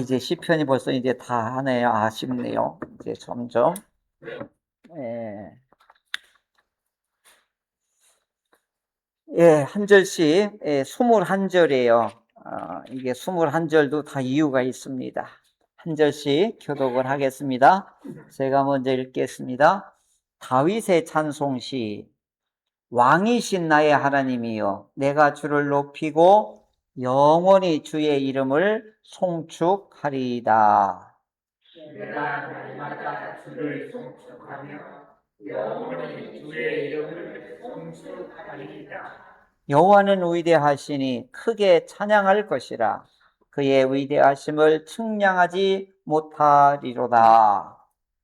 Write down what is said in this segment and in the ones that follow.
이제 시편이 벌써 이제 다 하네요. 아쉽네요. 이제 점점. 예, 한 절씩, 21절이에요. 이게 21절도 다 이유가 있습니다. 한 절씩 교독을 하겠습니다. 제가 먼저 읽겠습니다. 다윗의 찬송시. 왕이신 나의 하나님이여, 내가 주를 높이고 영원히 주의 이름을 송축하리이다. 내가 날마다 주를 송축하며 영원히 주의 이름을 송축하리이다. 여호와는 위대하시니 크게 찬양할 것이라. 그의 위대하심을 측량하지 못하리로다.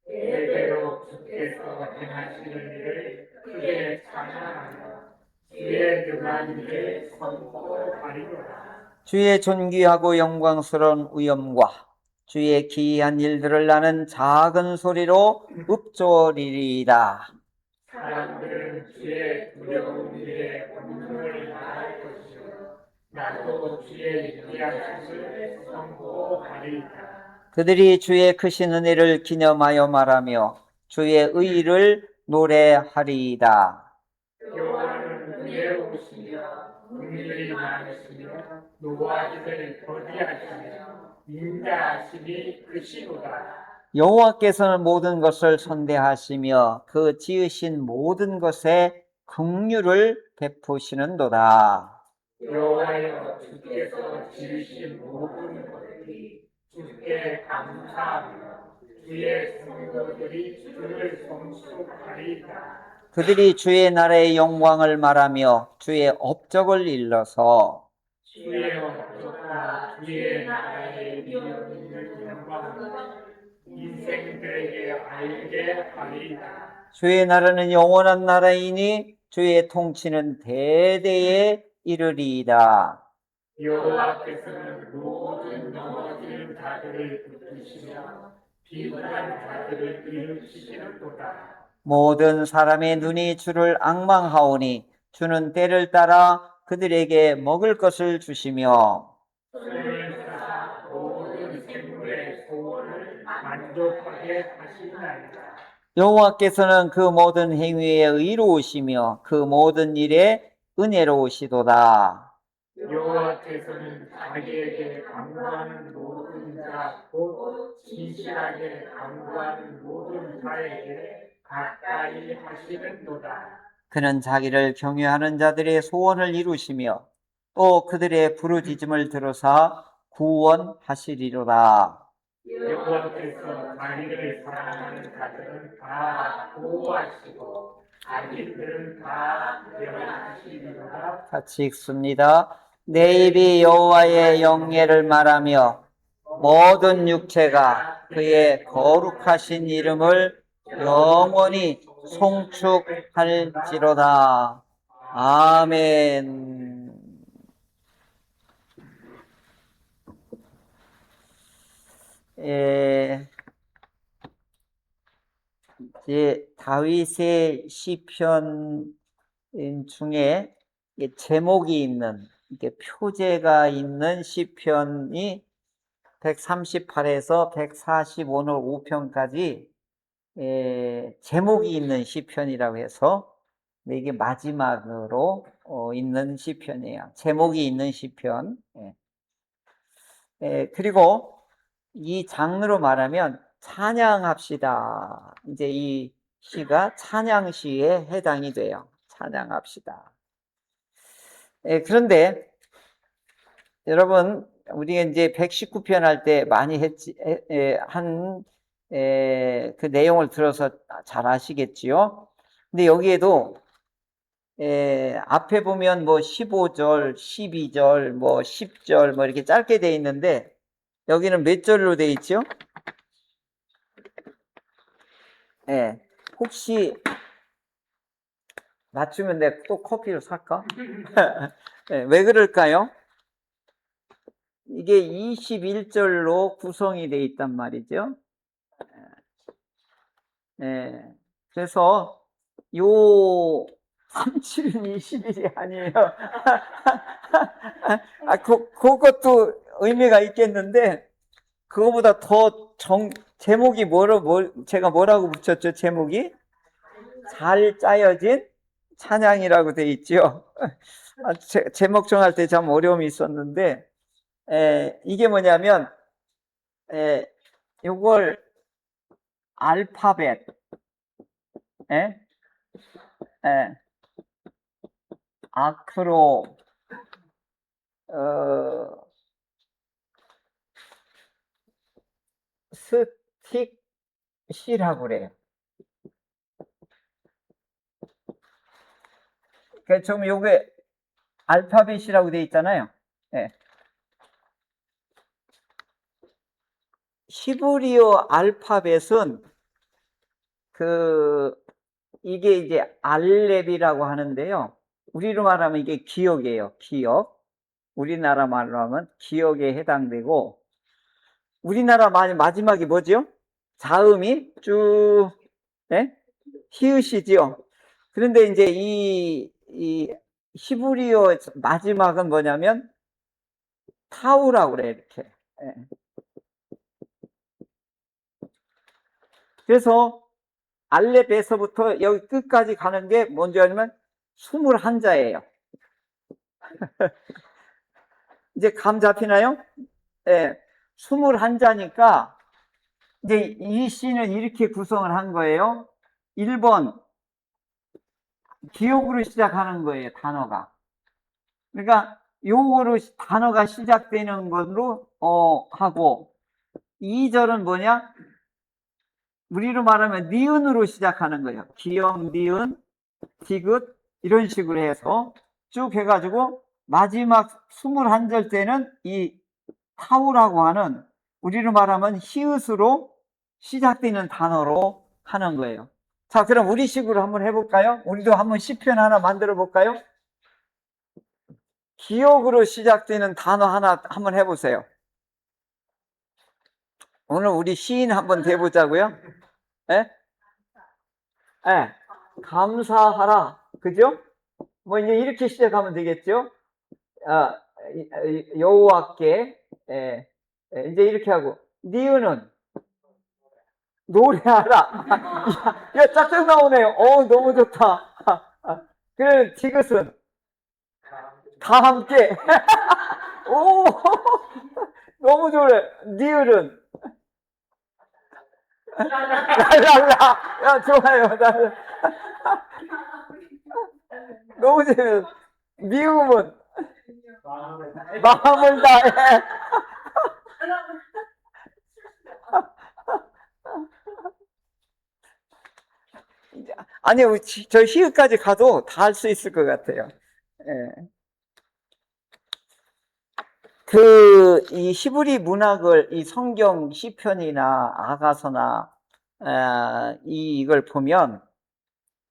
대대로 주께서 행하시는 일을 크게 찬양하며 주의 능한 일을 선포하리로다. 주의 존귀하고 영광스러운 위엄과 주의 기이한 일들을 나는 작은 소리로 읊조리리이다. 사람들은 주의 두려운 일에 본능을 다할 것이요 나도 주의 위대하심을 선포하리이다. 그들이 주의 크신 은혜를 기념하여 말하며 주의 의의를 노래하리이다. 여호와는 은혜로우시며 긍휼이 많으시며 노하기를 더디하시며 인자하심이 크시도다. 여호와께서는 모든 것을 선대하시며 그 지으신 모든 것에 긍휼을 베푸시는도다. 여호와여 주께서 지으신 모든 것들이 주께 감사하며 주의 성도들이 주를 송축하리이다. 그들이 주의 나라의 영광을 말하며 주의 업적을 일러서 주의 업적과 주의 나라의 이름 있는 영광을 인생들에게 알게 하리이다. 주의 나라는 영원한 나라이니 주의 통치는 대대에 이르리이다. 여호와께서는 모든 넘어지는 자들을 붙드시며 비굴한 자들을 일으키시는도다. 모든 사람의 눈이 주를 앙망하오니 주는 때를 따라 그들에게 먹을 것을 주시며 손을 쌓아 모든 생물의 소원을 만족하게 하시나이다. 여호와께서는 그 모든 행위에 의로우시며 그 모든 일에 은혜로우시도다. 여호와께서는 자기에게 간구하는 모든 자, 곧 진실하게 간구하는 모든 자에게 가까이 하시는도다. 그는 자기를 경외하는 자들의 소원을 이루시며 또 그들의 부르짖음을 들으사 구원하시리로다. 여호와께서 자기를 사랑하는 자들은 다 보호하시고 악인들은 다 멸하시리로다. 같이 읽습니다. 내 입이 여호와의 영예를 말하며 모든 육체가 그의 거룩하신 이름을 영원히 송축할지로다. 아멘. 이제 다윗의 시편 중에 제목이 있는, 이게 표제가 있는 시편이 138에서 145는 5편까지 제목이 있는 시편이라고 해서 이게 마지막으로 있는 시편이에요. 제목이 있는 시편. 그리고 이 장르로 말하면 찬양합시다. 이제 이 시가 찬양시에 해당이 돼요. 찬양합시다. 그런데 여러분, 우리가 이제 119편 할 때 많이 했지, 그 내용을 들어서 잘 아시겠지요? 근데 여기에도, 앞에 보면 뭐 15절, 12절, 뭐 10절, 뭐 이렇게 짧게 돼 있는데, 여기는 몇 절로 돼 있죠? 혹시 맞추면 내가 또 커피를 살까? 왜 그럴까요? 이게 21절로 구성이 돼 있단 말이죠. 그래서 요 37은 21이 아니에요. 그것도 의미가 있겠는데, 그거보다 더 제목이 제가 뭐라고 붙였죠? 제목이? 잘 짜여진 찬양이라고 돼 있죠. 제목 정할 때 참 어려움이 있었는데, 이게 뭐냐면, 요걸 알파벳, 에? 에, 아크로, 어, 스틱시라고 그래요. 그러니까 좀 요게 알파벳이라고 돼 있잖아요. 예. 히브리어 알파벳은 이게 이제 알렙이라고 하는데요. 우리로 말하면 이게 기억이에요. 기억. 우리나라 말로 하면 기억에 해당되고, 우리나라 마지막이 뭐죠? 자음이 쭉, 예? 히읗이지요. 그런데 이제 이 히브리어 마지막은 뭐냐면 타우라고 그래, 이렇게. 예. 그래서 알렙에서부터 여기 끝까지 가는 게 뭔지 아니면 21자예요. 이제 감 잡히나요? 예. 21자니까 이제 이 시는 이렇게 구성을 한 거예요. 1번 기억으로 시작하는 거예요, 단어가. 그러니까 요거로 단어가 시작되는 걸로 하고, 2절은 뭐냐? 우리로 말하면 니은으로 시작하는 거예요. 기역, 니은, 디귿 이런 식으로 해서 쭉 해가지고 마지막 21절 때는 이 타우라고 하는, 우리로 말하면 히읗으로 시작되는 단어로 하는 거예요. 자, 그럼 우리식으로 한번 해볼까요? 우리도 한번 시편 하나 만들어 볼까요? 기억으로 시작되는 단어 하나 한번 해보세요. 오늘 우리 시인 한번 돼보자고요. 예? 예. 감사하라. 그죠? 뭐 이제 이렇게 시작하면 되겠죠? 아, 여호와께, 예, 이제 이렇게 하고, 니은은 노래하라. 야, 짝짝 나오네요. 너무 좋다. 그래, 디귿은 다 함께. 오, 너무 좋네. 니을은 랄랄라. 야, 좋아요. 너무 재밌어. 미움은 마음을 다해. 아니요, 저 히읗까지 가도 다 할 수 있을 것 같아요. 예. 이 히브리 문학을, 이 성경 시편이나 아가서나, 이걸 보면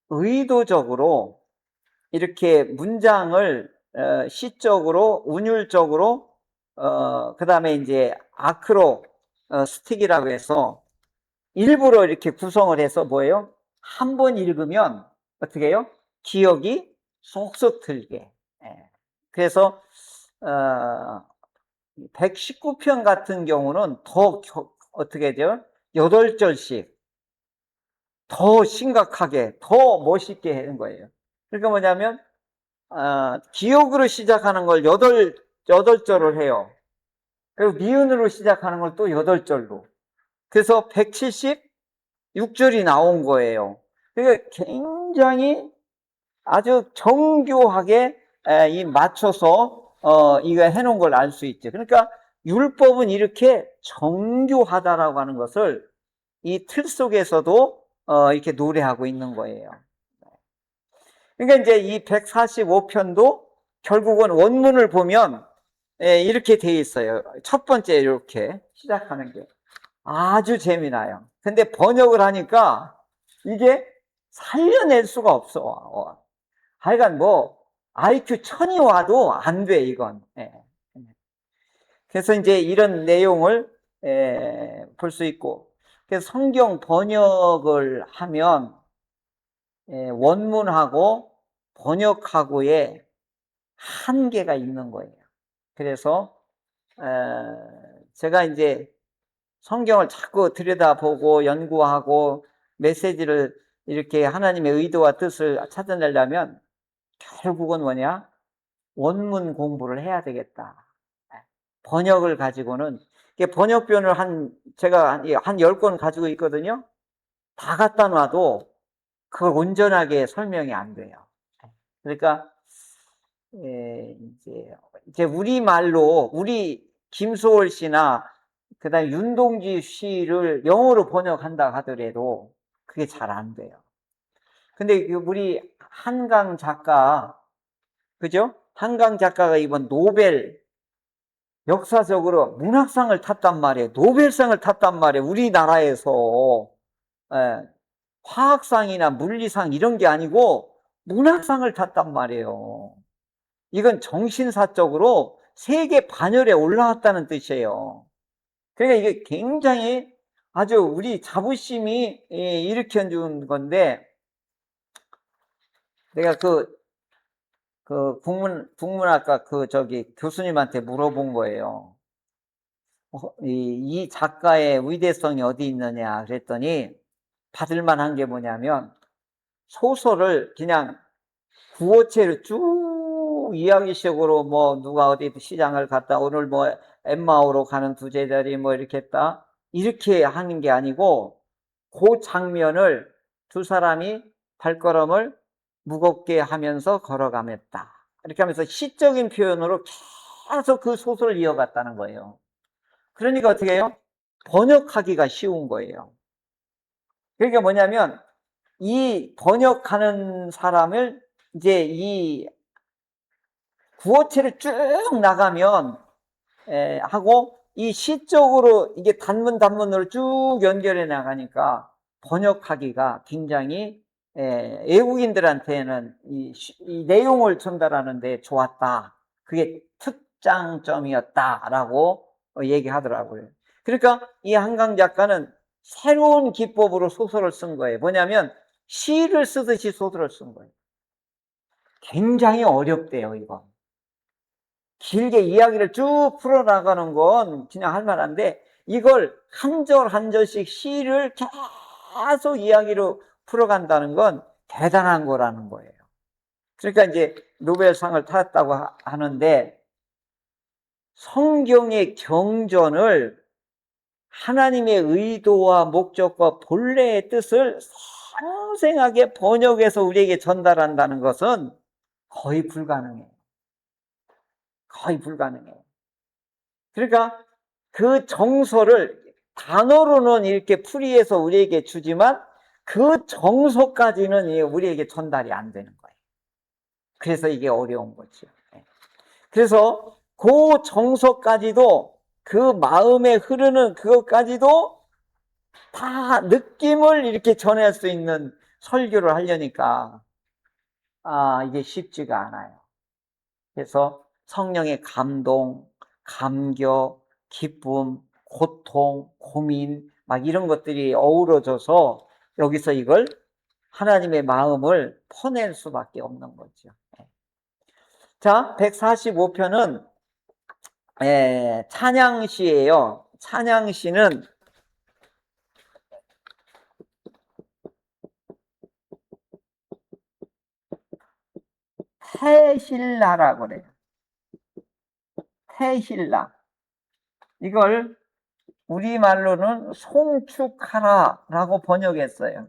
의도적으로 이렇게 문장을 시적으로, 운율적으로, 그 다음에 이제 아크로, 스틱이라고 해서 일부러 이렇게 구성을 해서 뭐예요? 한 번 읽으면 어떻게 해요? 기억이 쏙쏙 들게. 예. 그래서 119편 같은 경우는 더 어떻게 해죠? 8절씩 더 심각하게, 더 멋있게 하는 거예요. 그러니까 뭐냐면 기억으로 시작하는 걸 8절을 해요. 그리고 미음으로 시작하는 걸 또 8절로. 그래서 176절이 나온 거예요. 그러니까 굉장히 아주 정교하게 이 맞춰서 이거 해놓은 걸 알 수 있죠. 그러니까 율법은 이렇게 정교하다라고 하는 것을 이 틀 속에서도 이렇게 노래하고 있는 거예요. 그러니까 이제 이 145편도 결국은 원문을 보면 이렇게 돼 있어요. 첫 번째 이렇게 시작하는 게 아주 재미나요. 근데 번역을 하니까 이게 살려낼 수가 없어. 하여간 뭐 IQ 1000이 와도 안 돼, 이건. 예. 그래서 이제 이런 내용을 볼 수 있고, 그래서 성경 번역을 하면 원문하고 번역하고의 한계가 있는 거예요. 그래서 제가 이제 성경을 자꾸 들여다보고 연구하고 메시지를 이렇게 하나님의 의도와 뜻을 찾아내려면 결국은 뭐냐? 원문 공부를 해야 되겠다. 번역을 가지고는, 번역본을 제가 한 10권 가지고 있거든요. 다 갖다 놔도 그걸 온전하게 설명이 안 돼요. 그러니까, 이제 우리말로, 우리 김소월 씨나, 그 다음에 윤동지 씨를 영어로 번역한다 하더라도 그게 잘 안 돼요. 근데 우리 한강 작가, 그죠? 한강 작가가 이번 노벨, 역사적으로 문학상을 탔단 말이에요. 노벨상을 탔단 말이에요. 우리나라에서. 예, 화학상이나 물리상 이런 게 아니고 문학상을 탔단 말이에요. 이건 정신사적으로 세계 반열에 올라왔다는 뜻이에요. 그러니까 이게 굉장히 아주 우리 자부심이 일으켜준 건데, 내가 국문학과 교수님한테 물어본 거예요. 이 작가의 위대성이 어디 있느냐 그랬더니 받을 만한 게 뭐냐면, 소설을 그냥 구어체로 쭉 이야기식으로 뭐 누가 어디 시장을 갔다, 오늘 뭐 엠마오로 가는 두제자리 뭐 이렇게 했다, 이렇게 하는 게 아니고 그 장면을 두 사람이 발걸음을 무겁게 하면서 걸어가mes다, 이렇게 하면서 시적인 표현으로 계속 그 소설을 이어갔다는 거예요. 그러니까 어떻게 해요? 번역하기가 쉬운 거예요. 그러니까 뭐냐면 이 번역하는 사람을 이제 이 구어체를 쭉 나가면 하고, 이 시적으로 이게 단문으로 쭉 연결해 나가니까 번역하기가 굉장히 외국인들한테는 이 내용을 전달하는데 좋았다. 그게 특장점이었다라고 얘기하더라고요. 그러니까 이 한강 작가는 새로운 기법으로 소설을 쓴 거예요. 뭐냐면 시를 쓰듯이 소설을 쓴 거예요. 굉장히 어렵대요, 이거. 길게 이야기를 쭉 풀어나가는 건 그냥 할 만한데, 이걸 한 절 한 절씩 시를 계속 이야기로 풀어간다는 건 대단한 거라는 거예요. 그러니까 이제 노벨상을 타았다고 하는데, 성경의 경전을 하나님의 의도와 목적과 본래의 뜻을 생생하게 번역해서 우리에게 전달한다는 것은 거의 불가능해요. 거의 불가능해요. 그러니까 그 정서를 단어로는 이렇게 풀이해서 우리에게 주지만 그 정서까지는 우리에게 전달이 안 되는 거예요. 그래서 이게 어려운 거죠. 그래서 그 정서까지도, 그 마음에 흐르는 그것까지도 다 느낌을 이렇게 전할 수 있는 설교를 하려니까 이게 쉽지가 않아요. 그래서 성령의 감동, 감격, 기쁨, 고통, 고민 막 이런 것들이 어우러져서 여기서 이걸 하나님의 마음을 퍼낼 수밖에 없는 거죠. 자, 145편은 찬양시예요. 찬양시는 테힐라라고 그래요. 테힐라. 이걸 우리말로는 송축하라라고 번역했어요.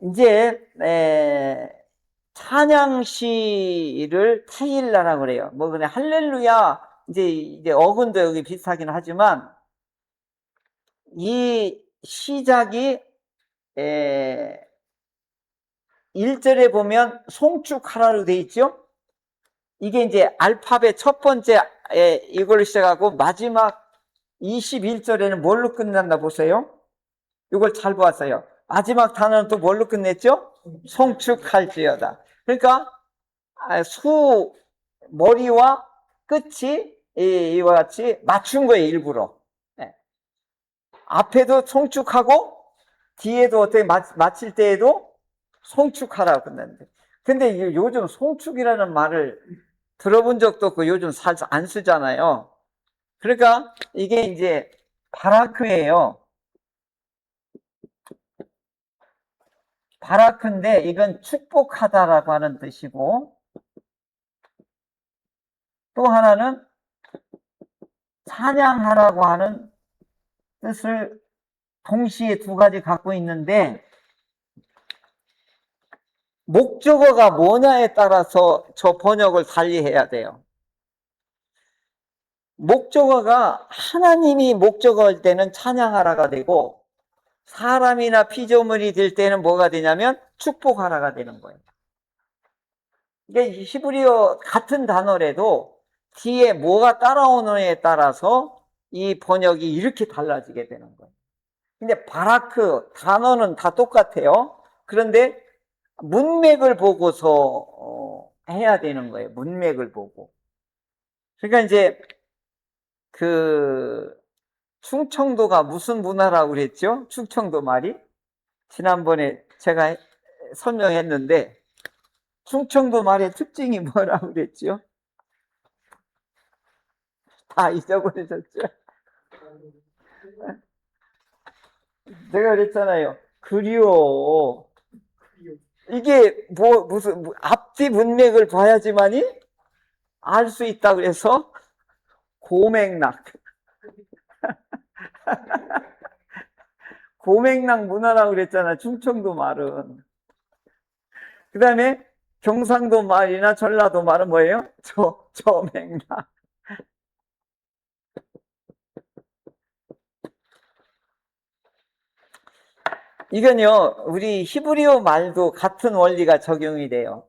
이제 찬양시를 테일라라고 그래요. 뭐 그냥 할렐루야, 이제 어근도 여기 비슷하긴 하지만, 이 시작이 1절에 보면 송축하라로 돼 있죠. 이게 이제 알파벳 첫 번째 이걸로 시작하고 마지막 21절에는 뭘로 끝난다 보세요. 이걸 잘 보았어요. 마지막 단어는 또 뭘로 끝냈죠? 송축할지어다. 그러니까 머리와 끝이 이와 같이 맞춘 거예요, 일부러. 앞에도 송축하고 뒤에도 어떻게 마칠 때에도 송축하라고 끝났는데, 근데 요즘 송축이라는 말을 들어본 적도 없고 요즘 잘 안 쓰잖아요. 그러니까 이게 이제 바라크예요. 바라크인데 이건 축복하다라고 하는 뜻이고, 또 하나는 찬양하라고 하는 뜻을 동시에 두 가지 갖고 있는데, 목적어가 뭐냐에 따라서 저 번역을 달리해야 돼요. 목적어가 하나님이 목적어일 때는 찬양하라가 되고, 사람이나 피조물이 될 때는 뭐가 되냐면 축복하라가 되는 거예요. 이게 히브리어 같은 단어라도 뒤에 뭐가 따라오느냐에 따라서 이 번역이 이렇게 달라지게 되는 거예요. 근데 바라크 단어는 다 똑같아요. 그런데 문맥을 보고서 해야 되는 거예요. 문맥을 보고. 그러니까 이제 그 충청도가 무슨 문화라고 그랬죠? 충청도 말이 지난번에 제가 설명했는데, 충청도 말의 특징이 뭐라고 그랬죠? 다 잊어버리셨죠? 내가 그랬잖아요. 그리워. 이게 무슨 앞뒤 문맥을 봐야지만이 알 수 있다 그래서 고맥락. 고맥락 문화라고 그랬잖아, 충청도 말은. 그 다음에 경상도 말이나 전라도 말은 뭐예요? 저맥락. 이건요, 우리 히브리어 말도 같은 원리가 적용이 돼요.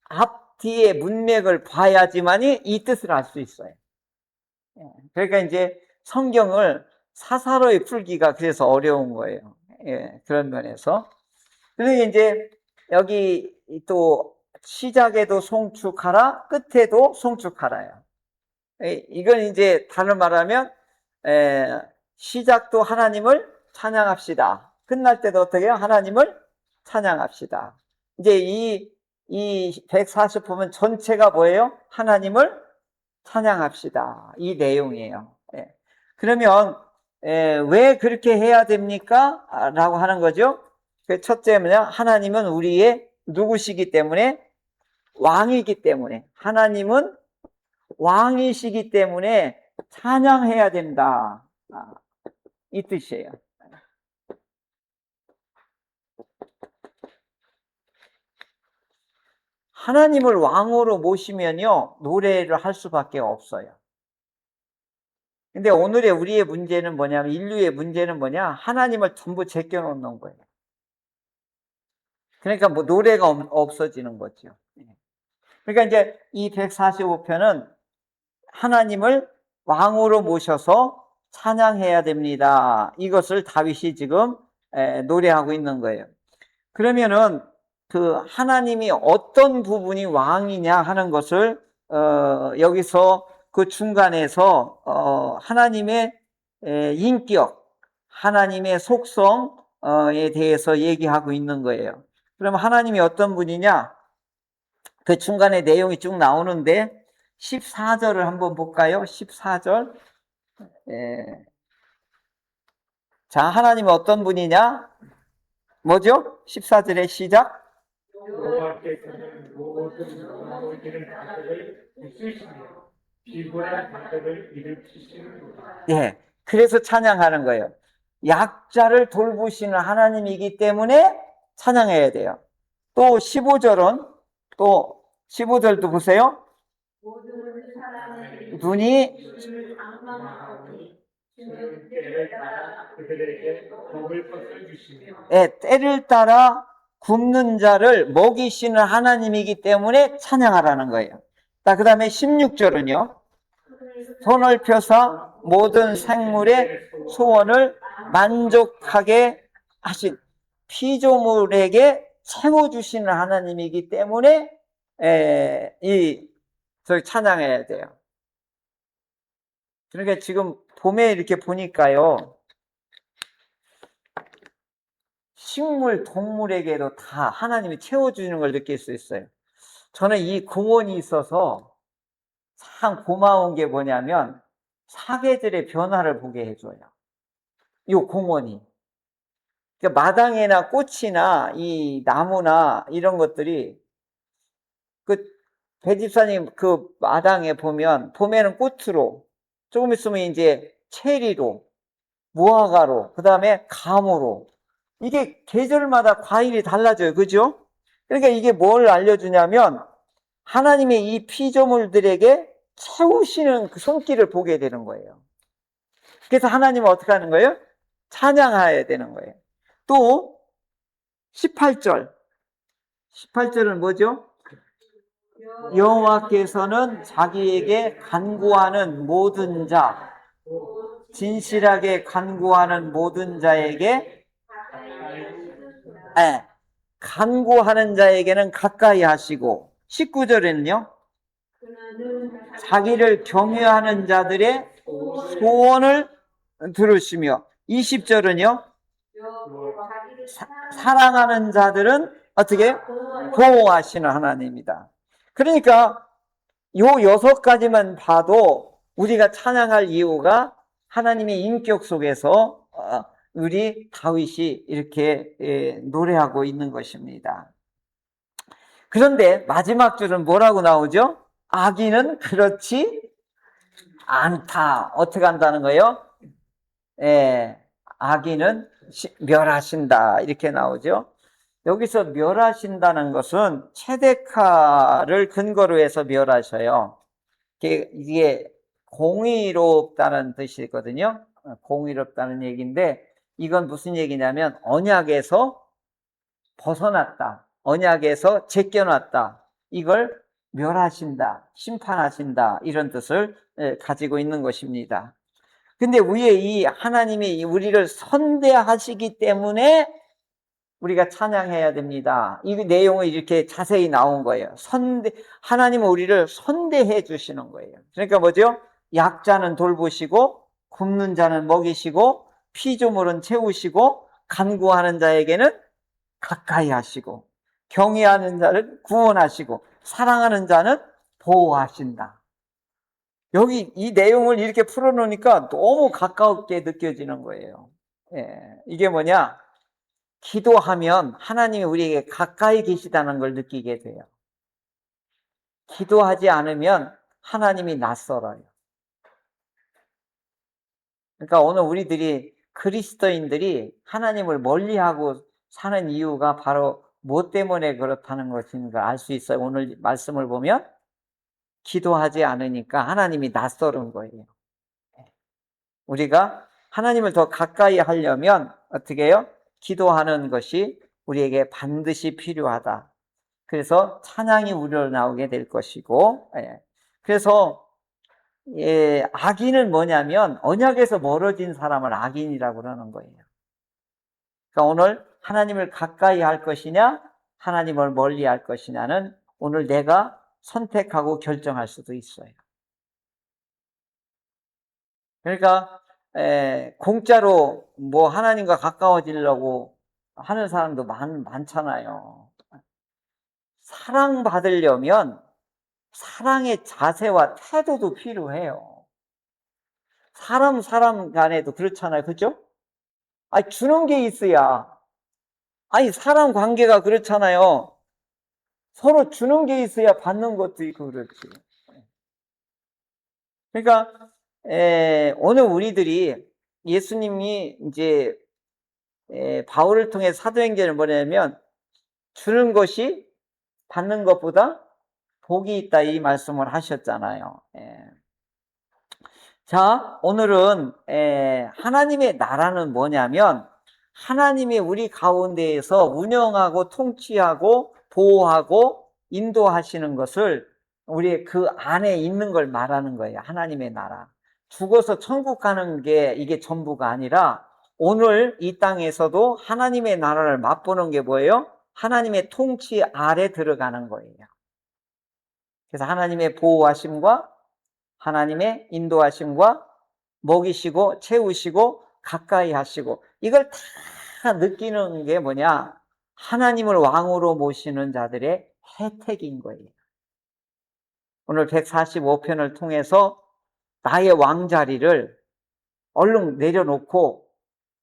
앞뒤의 문맥을 봐야지만이 이 뜻을 알 수 있어요. 그러니까 이제 성경을 사사로이 풀기가 그래서 어려운 거예요. 예, 그런 면에서. 그리고 이제 여기 또 시작에도 송축하라, 끝에도 송축하라요. 이건 이제 다른 말하면 시작도 하나님을 찬양합시다. 끝날 때도 어떻게 해요? 하나님을 찬양합시다. 이제 이 140 보면 전체가 뭐예요? 하나님을 찬양합시다. 이 내용이에요. 예. 그러면 왜 그렇게 해야 됩니까? 라고 하는 거죠. 그 첫째 뭐냐? 하나님은 우리의 누구시기 때문에? 왕이기 때문에. 하나님은 왕이시기 때문에 찬양해야 된다. 이 뜻이에요. 하나님을 왕으로 모시면요, 노래를 할 수밖에 없어요. 근데 오늘의 우리의 문제는 뭐냐면, 인류의 문제는 뭐냐? 하나님을 전부 제껴놓는 거예요. 그러니까 뭐 노래가 없어지는 거죠. 그러니까 이제 이 145편은 하나님을 왕으로 모셔서 찬양해야 됩니다. 이것을 다윗이 지금 노래하고 있는 거예요. 그러면은 그 하나님이 어떤 부분이 왕이냐 하는 것을 여기서 그 중간에서 하나님의 인격, 하나님의 속성에 대해서 얘기하고 있는 거예요. 그럼 하나님이 어떤 분이냐? 그 중간에 내용이 쭉 나오는데 14절을 한번 볼까요? 14절. 자, 하나님이 어떤 분이냐? 뭐죠? 14절의 시작. 여호와께서는 모든 영혼들의 자들을 부수시며 비굴한 자들을 일으키시는구나. 예, 그래서 찬양하는 거예요. 약자를 돌보시는 하나님이기 때문에 찬양해야 돼요. 또 15절은 또 15절도 보세요. 모든 사람의 눈이 주를 악망하오니 주는 때를 따라 그들에게 먹을 것을 주시며 때를 따라 굶는 자를 먹이시는 하나님이기 때문에 찬양하라는 거예요. 자, 그 다음에 16절은요. 손을 펴서 모든 생물의 소원을 만족하게 하신 피조물에게 채워주시는 하나님이기 때문에 저희 찬양해야 돼요. 그러니까 지금 봄에 이렇게 보니까요, 식물, 동물에게도 다 하나님이 채워주는 걸 느낄 수 있어요. 저는 이 공원이 있어서 참 고마운 게 뭐냐면 사계절의 변화를 보게 해줘요. 이 공원이. 그러니까 마당에나 꽃이나 이 나무나 이런 것들이 그 배집사님 그 마당에 보면 봄에는 꽃으로, 조금 있으면 이제 체리로, 무화과로, 그 다음에 감으로, 이게 계절마다 과일이 달라져요. 그죠? 그러니까 이게 뭘 알려주냐면 하나님의 이 피조물들에게 채우시는 그 손길을 보게 되는 거예요. 그래서 하나님은 어떻게 하는 거예요? 찬양해야 되는 거예요. 또 18절 18절은 뭐죠? 여호와께서는 자기에게 간구하는 모든 자, 진실하게 간구하는 모든 자에게, 간구하는 자에게는 가까이 하시고, 19절에는요, 자기를 경외하는 자들의 소원을 들으시며, 20절은요, 사랑하는 자들은 어떻게 보호하시는 하나님이다. 그러니까 요 6가지만 봐도 우리가 찬양할 이유가 하나님의 인격 속에서 우리 다윗이 이렇게 노래하고 있는 것입니다. 그런데 마지막 줄은 뭐라고 나오죠? 악인은 그렇지 않다. 어떻게 한다는 거예요? 악인은 멸하신다. 이렇게 나오죠. 여기서 멸하신다는 것은 체데카를 근거로 해서 멸하셔요. 이게 공의롭다는 뜻이거든요. 공의롭다는 얘기인데 이건 무슨 얘기냐면 언약에서 벗어났다. 언약에서 제껴놨다. 이걸 멸하신다. 심판하신다. 이런 뜻을 가지고 있는 것입니다. 근데 위에 이 하나님이 우리를 선대하시기 때문에 우리가 찬양해야 됩니다. 이 내용은 이렇게 자세히 나온 거예요. 하나님은 우리를 선대해 주시는 거예요. 그러니까 뭐죠? 약자는 돌보시고, 굶는 자는 먹이시고, 피조물은 채우시고, 간구하는 자에게는 가까이 하시고, 경외하는 자를 구원하시고, 사랑하는 자는 보호하신다. 여기 이 내용을 이렇게 풀어놓으니까 너무 가깝게 느껴지는 거예요. 이게 뭐냐? 기도하면 하나님이 우리에게 가까이 계시다는 걸 느끼게 돼요. 기도하지 않으면 하나님이 낯설어요. 그러니까 오늘 우리들이 그리스도인들이 하나님을 멀리하고 사는 이유가 바로 뭐 때문에 그렇다는 것인가 알 수 있어요. 오늘 말씀을 보면 기도하지 않으니까 하나님이 낯설은 거예요. 우리가 하나님을 더 가까이 하려면 어떻게 해요? 기도하는 것이 우리에게 반드시 필요하다. 그래서 찬양이 우리로 나오게 될 것이고, 그래서 악인은 뭐냐면 언약에서 멀어진 사람을 악인이라고 그러는 거예요. 그러니까 오늘 하나님을 가까이 할 것이냐, 하나님을 멀리 할 것이냐는 오늘 내가 선택하고 결정할 수도 있어요. 그러니까 공짜로 뭐 하나님과 가까워지려고 하는 사람도 많잖아요. 사랑받으려면 사랑의 자세와 태도도 필요해요. 사람 간에도 그렇잖아요. 그죠? 아니, 주는 게 있어야. 아니, 사람 관계가 그렇잖아요. 서로 주는 게 있어야 받는 것도 있고 그렇지. 그러니까 오늘 우리들이 예수님이 이제 바울을 통해 사도행전을 뭐냐면 주는 것이 받는 것보다 복이 있다 이 말씀을 하셨잖아요. 자, 오늘은 하나님의 나라는 뭐냐면 하나님이 우리 가운데에서 운영하고 통치하고 보호하고 인도하시는 것을 우리 그 안에 있는 걸 말하는 거예요. 하나님의 나라. 죽어서 천국 가는 게 이게 전부가 아니라 오늘 이 땅에서도 하나님의 나라를 맛보는 게 뭐예요? 하나님의 통치 아래 들어가는 거예요. 그래서 하나님의 보호하심과 하나님의 인도하심과 먹이시고 채우시고 가까이 하시고 이걸 다 느끼는 게 뭐냐? 하나님을 왕으로 모시는 자들의 혜택인 거예요. 오늘 145편을 통해서 나의 왕자리를 얼른 내려놓고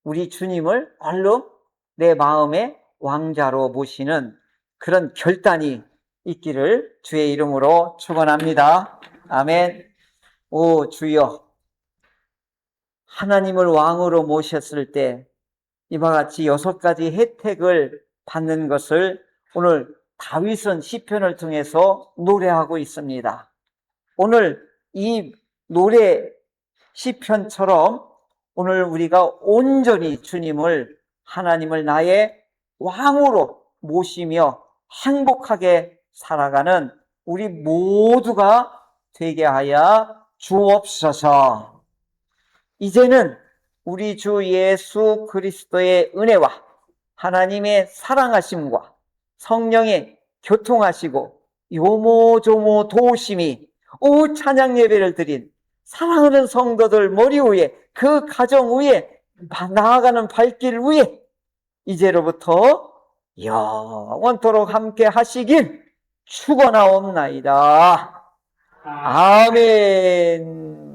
우리 주님을 얼른 내 마음의 왕자로 모시는 그런 결단이 있기를 주의 이름으로 축원합니다. 아멘. 오 주여, 하나님을 왕으로 모셨을 때 이와 같이 6가지 혜택을 받는 것을 오늘 다윗은 시편을 통해서 노래하고 있습니다. 오늘 이 노래 시편처럼 오늘 우리가 온전히 주님을, 하나님을 나의 왕으로 모시며 행복하게 살아가는 우리 모두가 되게 하여 주옵소서. 이제는 우리 주 예수 그리스도의 은혜와 하나님의 사랑하심과 성령의 교통하시고 요모조모 도우심이 오 찬양 예배를 드린 사랑하는 성도들 머리 위에, 그 가정 위에, 나아가는 발길 위에 이제로부터 영원토록 함께 하시길 축원하옵나이다. 아멘.